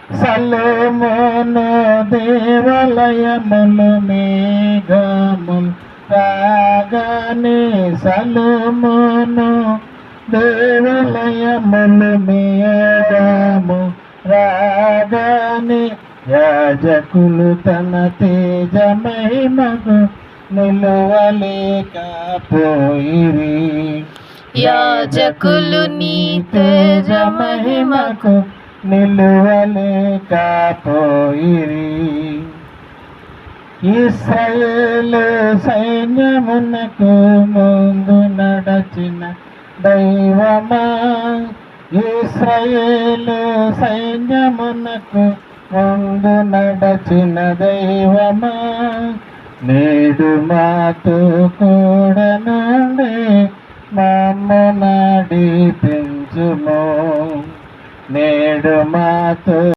సలోమోను దేవాలయములు మేఘములు రాగానే సలోమోను దేవాలయములు మేఘము రాగానే యాజకులు తన తేజ మహిమకు నిలువలేకపోయిరి. యాజకులు నీ తేజ మహిమకు నిలువలేకపోయిరి. ఇశ్రాయేలు సైన్యమునకు ముందు నడచిన దైవమా, ఇశ్రాయేలు సైన్యమునకు ముందు నడచిన దైవమా, నేడు మాతో కూడా నుండి మమ్ము నడిపించుము. నేడు మాతో